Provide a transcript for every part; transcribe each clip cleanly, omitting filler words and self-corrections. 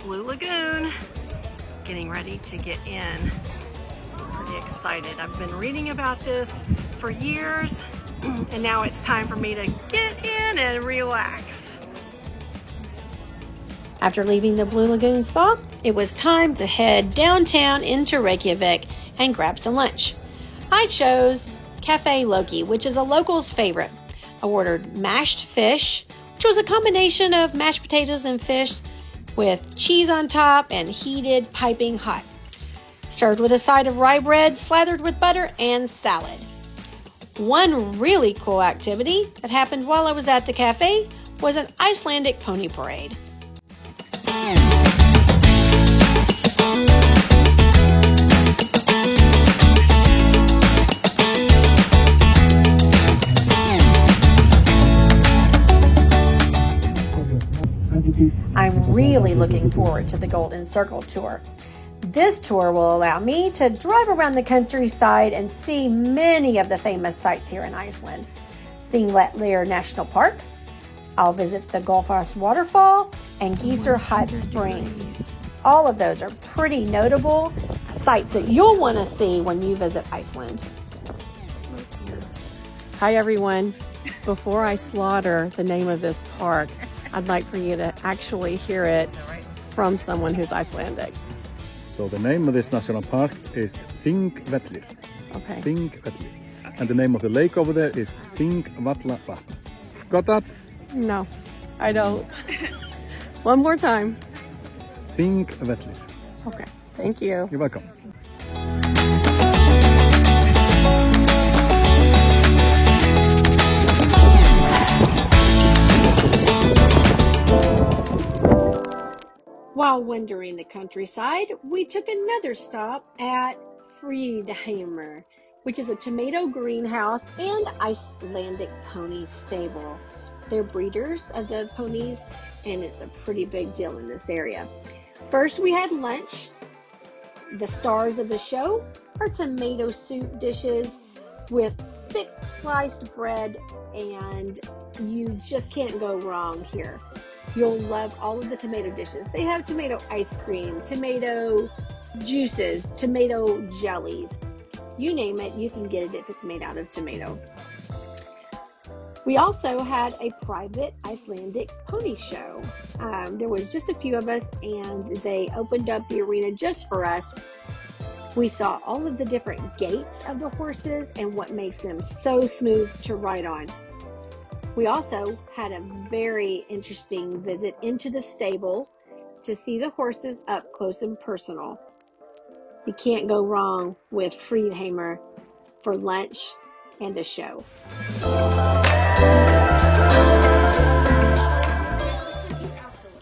Blue Lagoon, getting ready to get in. I'm pretty excited. I've been reading about this for years, and now it's time for me to get in and relax. After leaving the Blue Lagoon spa, it was time to head downtown into Reykjavik and grab some lunch. I chose Cafe Loki, which is a local's favorite. I ordered mashed fish, which was a combination of mashed potatoes and fish with cheese on top and heated piping hot. Served with a side of rye bread slathered with butter and salad. One really cool activity that happened while I was at the cafe was an Icelandic pony parade. I'm really looking forward to the Golden Circle tour. This tour will allow me to drive around the countryside and see many of the famous sites here in Iceland. Thingvellir National Park. I'll visit the Gullfoss Waterfall and Geysir Hot Springs. All of those are pretty notable sites that you'll want to see when you visit Iceland. Hi everyone. Before I slaughter the name of this park, I'd like for you to actually hear it from someone who's Icelandic. So the name of this national park is Thingvellir. Okay. Thingvellir. And the name of the lake over there is Thingvallavatn. Got that? No, I don't. One more time. Thingvellir. Okay, thank you. You're welcome. While wandering the countryside, we took another stop at Fríðheimur, which is a tomato greenhouse and Icelandic pony stable. They're breeders of the ponies, and it's a pretty big deal in this area. First, we had lunch. The stars of the show are tomato soup dishes with thick sliced bread, and you just can't go wrong here. You'll love all of the tomato dishes. They have tomato ice cream, tomato juices, tomato jellies. You name it, you can get it if it's made out of tomato. We also had a private Icelandic pony show. There was just a few of us, and they opened up the arena just for us. We saw all of the different gaits of the horses and what makes them so smooth to ride on. We also had a very interesting visit into the stable to see the horses up close and personal. You can't go wrong with Fríðheimur for lunch and a show.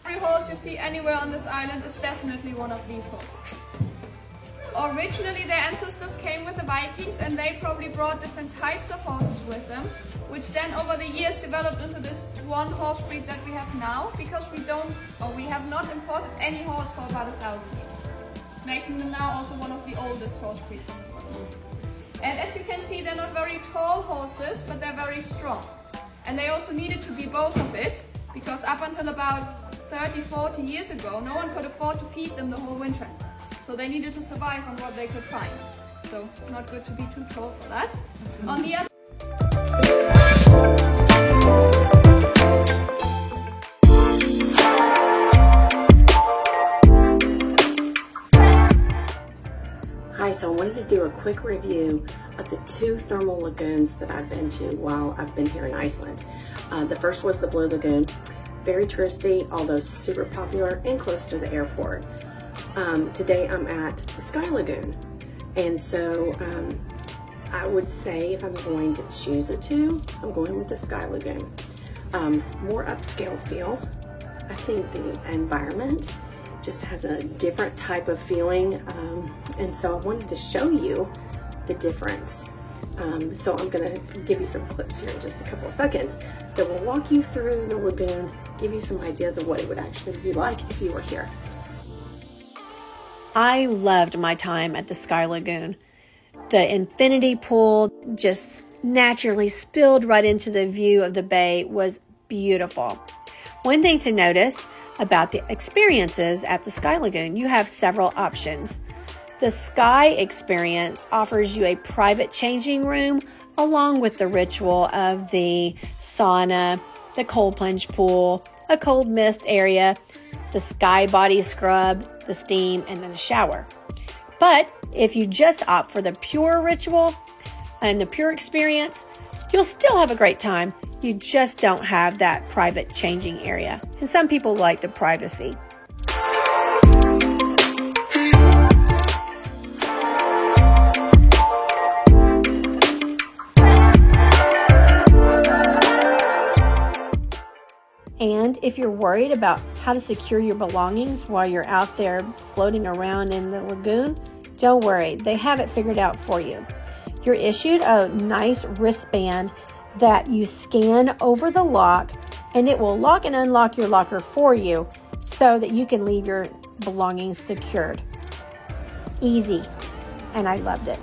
Every horse you see anywhere on this island is definitely one of these horses. Originally, their ancestors came with the Vikings, and they probably brought different types of horses with them, which then over the years developed into this one horse breed that we have now, because we have not imported any horse for about 1,000 years, making them now also one of the oldest horse breeds in the world. And as you can see, they're not very tall horses, but they're very strong. And they also needed to be both of it, because up until about 30, 40 years ago, no one could afford to feed them the whole winter. So they needed to survive on what they could find. So not good to be too tall for that. On the other Hi, so I wanted to do a quick review of the 2 thermal lagoons that I've been to while I've been here in Iceland. The first was the Blue Lagoon. Very touristy, although super popular and close to the airport. Today I'm at the Sky Lagoon, and so I would say if I'm going to choose the 2, I'm going with the Sky Lagoon. More upscale feel. I think the environment just has a different type of feeling, and so I wanted to show you the difference. So I'm going to give you some clips here in just a couple of seconds that will walk you through the lagoon, give you some ideas of what it would actually be like if you were here. I loved my time at the Sky Lagoon. The infinity pool just naturally spilled right into the view of the bay was beautiful. One thing to notice, about the experiences at the Sky Lagoon, you have several options. The Sky Experience offers you a private changing room along with the ritual of the sauna, the cold plunge pool, a cold mist area, the Sky Body Scrub, the steam, and then the shower. But if you just opt for the pure ritual and the pure experience, you'll still have a great time. You just don't have that private changing area. And some people like the privacy. And if you're worried about how to secure your belongings while you're out there floating around in the lagoon, don't worry, they have it figured out for you. You're issued a nice wristband that you scan over the lock, and it will lock and unlock your locker for you so that you can leave your belongings secured. Easy, and I loved it.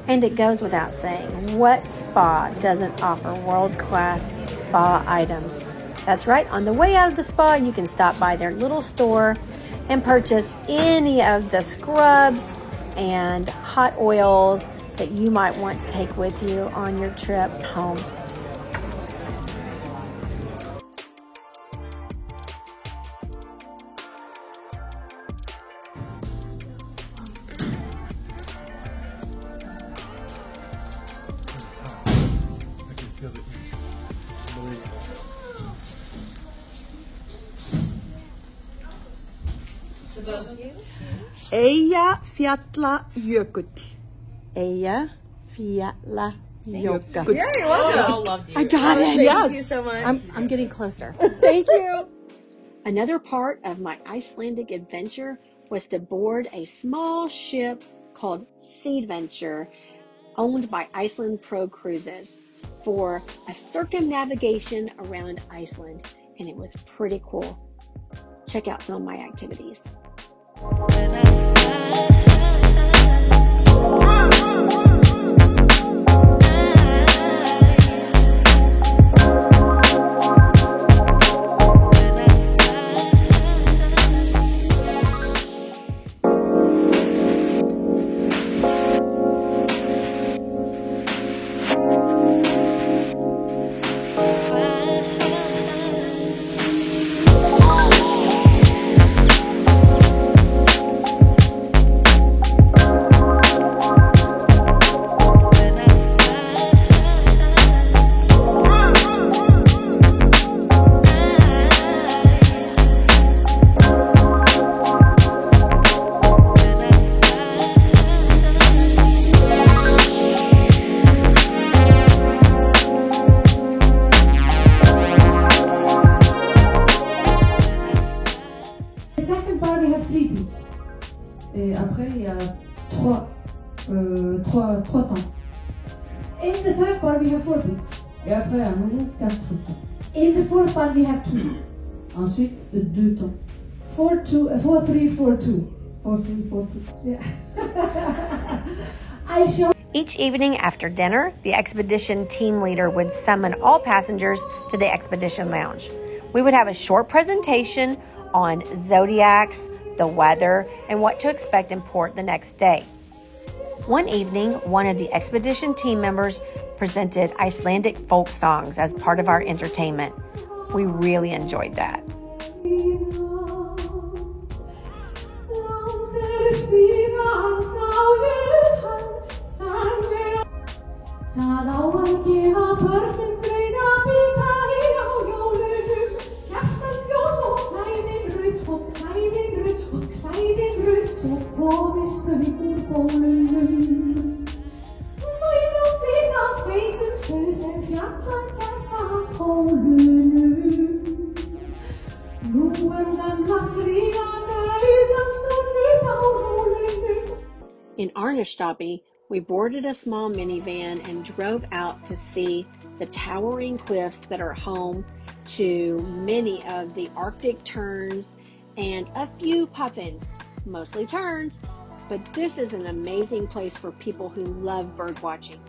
And it goes without saying, what spa doesn't offer world-class spa items? That's right, on the way out of the spa, you can stop by their little store and purchase any of the scrubs and hot oils that you might want to take with you on your trip home. Eyjafjallajökull. Eyjafjallajökull. Yeah, you're welcome. I got it. Yes. Thank you so much. I'm getting closer. Thank you. Another part of my Icelandic adventure was to board a small ship called Seaventure, owned by Iceland Pro Cruises, for a circumnavigation around Iceland, and it was pretty cool. Check out some of my activities. Après, il y a trois temps. In the third part, we have 4 beats. Et après, à nouveau, 4 temps. In the fourth part, we have 2. Ensuite, 2 temps. 4, 2, 4, 3, 4, 2. 4, 3, 4, 2. Yeah. I show. Each evening after dinner, the expedition team leader would summon all passengers to the expedition lounge. We would have a short presentation on zodiacs, the weather, and what to expect in port the next day. One evening, one of the expedition team members presented Icelandic folk songs as part of our entertainment. We really enjoyed that. Það á að gefa börnum brauð að bíta í á jólunum. Hjartan ljós og klæðin rauð og klæðin rauð og klæðin rauð svo komist þau úr bólunum. Mæna fyrst af feitum sauð sem fjallar gekk af hólunum. Nú gamla gríða brauð In Arnastadi, we boarded a small minivan and drove out to see the towering cliffs that are home to many of the Arctic terns and a few puffins, mostly terns, but this is an amazing place for people who love bird watching.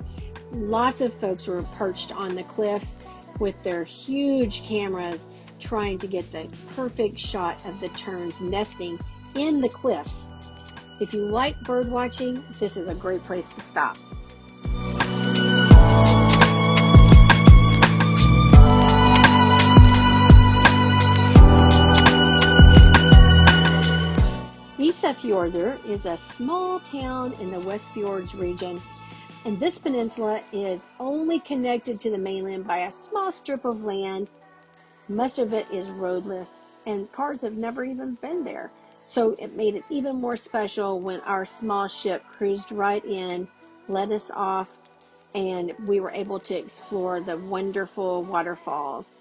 Lots of folks were perched on the cliffs with their huge cameras trying to get the perfect shot of the terns nesting in the cliffs. If you like bird watching, this is a great place to stop. Ísafjörður is a small town in the Westfjords region, and this peninsula is only connected to the mainland by a small strip of land. Most of it is roadless, and cars have never even been there. So it made it even more special when our small ship cruised right in, let us off, and we were able to explore the wonderful waterfalls.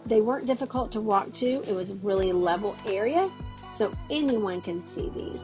They weren't difficult to walk to. It was a really level area, so anyone can see these.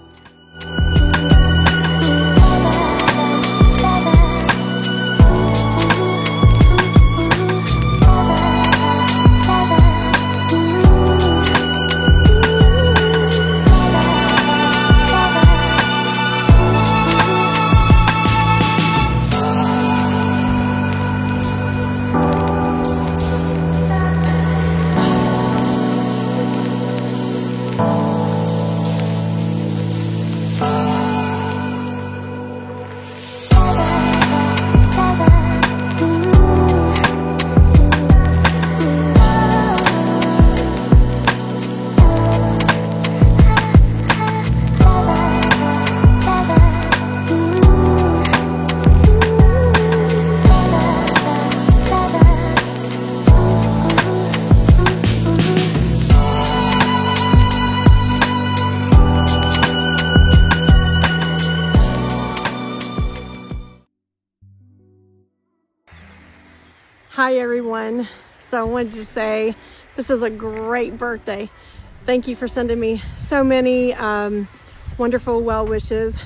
Hi everyone. So I wanted to say this is a great birthday. Thank you for sending me so many wonderful well wishes.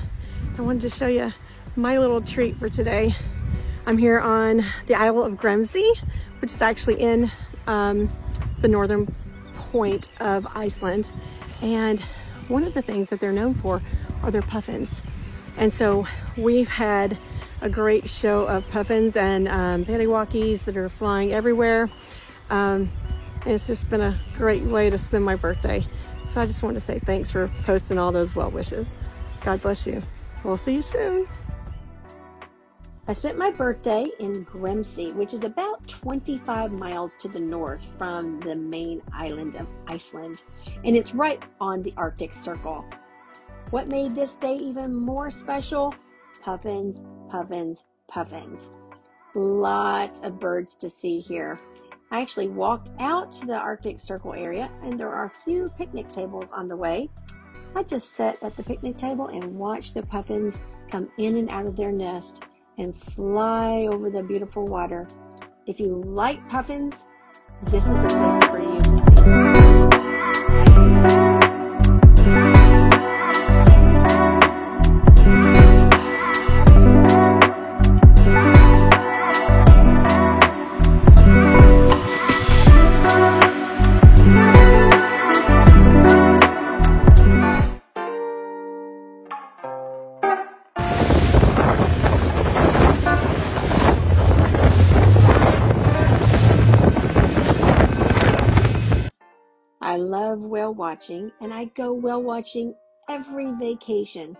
I wanted to show you my little treat for today. I'm here on the Isle of Grimsey, which is actually in the northern point of Iceland. And one of the things that they're known for are their puffins. And so we've had a great show of puffins and paddywalkies that are flying everywhere. And it's just been a great way to spend my birthday. So I just want to say thanks for posting all those well wishes. God bless you. We'll see you soon. I spent my birthday in Grimsey, which is about 25 miles to the north from the main island of Iceland, and it's right on the Arctic Circle. What made this day even more special? Puffins, puffins, puffins. Lots of birds to see here. I actually walked out to the Arctic Circle area, and there are a few picnic tables on the way. I just sat at the picnic table and watched the puffins come in and out of their nest and fly over the beautiful water. If you like puffins, this is the place for you to see. I love whale watching, and I go whale watching every vacation.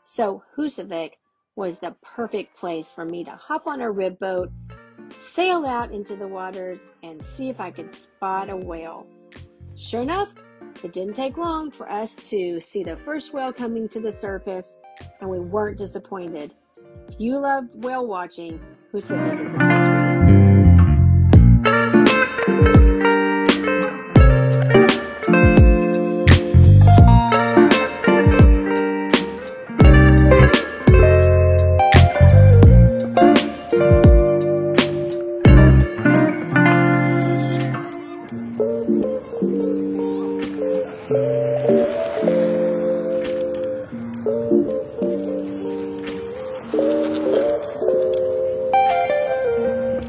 So Húsavík was the perfect place for me to hop on a rib boat, sail out into the waters, and see if I could spot a whale. Sure enough, it didn't take long for us to see the first whale coming to the surface, and we weren't disappointed. If you love whale watching, Húsavík is the place for you.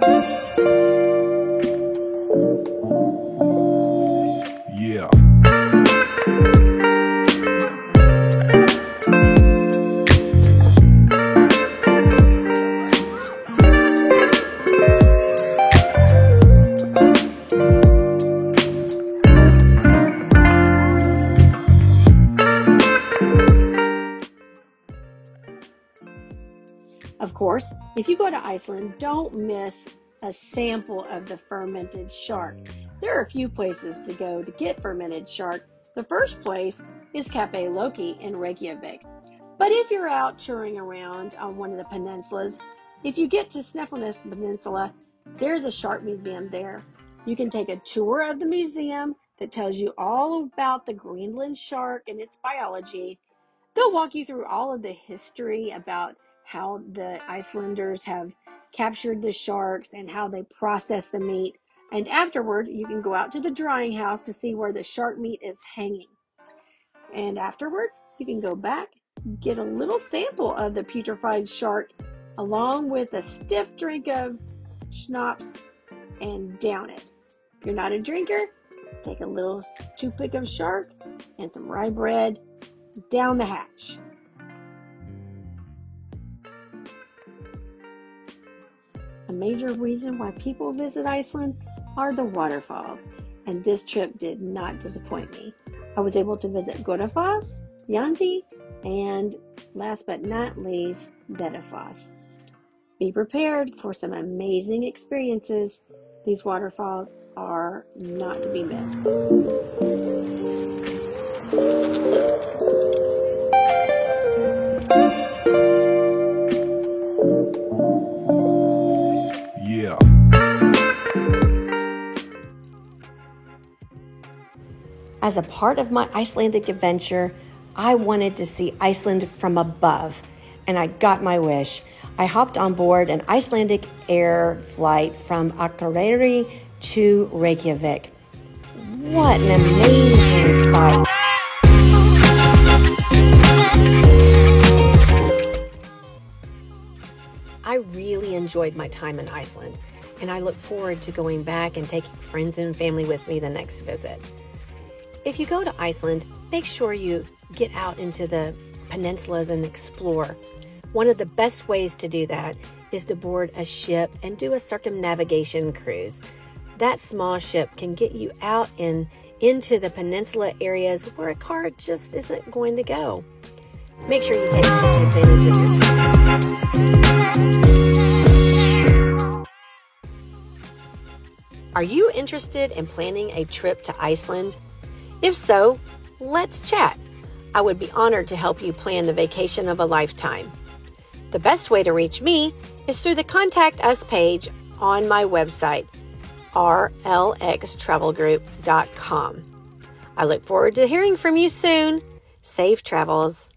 Yeah. Of course, if you go to Iceland, don't miss a sample of the fermented shark. There are a few places to go to get fermented shark. The first place is Cafe Loki in Reykjavik. But if you're out touring around on one of the peninsulas, if you get to Snæfellsnes Peninsula, there's a shark museum there. You can take a tour of the museum that tells you all about the Greenland shark and its biology. They'll walk you through all of the history about how the Icelanders have captured the sharks and how they process the meat. And afterward, you can go out to the drying house to see where the shark meat is hanging. And afterwards, you can go back, get a little sample of the putrefied shark along with a stiff drink of schnapps and down it. If you're not a drinker, take a little toothpick of shark and some rye bread down the hatch. A major reason why people visit Iceland are the waterfalls, and this trip did not disappoint me. I was able to visit Godafoss, Yanti, and last but not least, Dettifoss. Be prepared for some amazing experiences. These waterfalls are not to be missed. Yeah. As a part of my Icelandic adventure, I wanted to see Iceland from above, and I got my wish. I hopped on board an Icelandic air flight from Akureyri to Reykjavik. What an amazing sight! I really enjoyed my time in Iceland, and I look forward to going back and taking friends and family with me the next visit. If you go to Iceland, make sure you get out into the peninsulas and explore. One of the best ways to do that is to board a ship and do a circumnavigation cruise. That small ship can get you out and into the peninsula areas where a car just isn't going to go. Make sure you take advantage of your time. Are you interested in planning a trip to Iceland? If so, let's chat. I would be honored to help you plan the vacation of a lifetime. The best way to reach me is through the Contact Us page on my website, rlxtravelgroup.com. I look forward to hearing from you soon. Safe travels.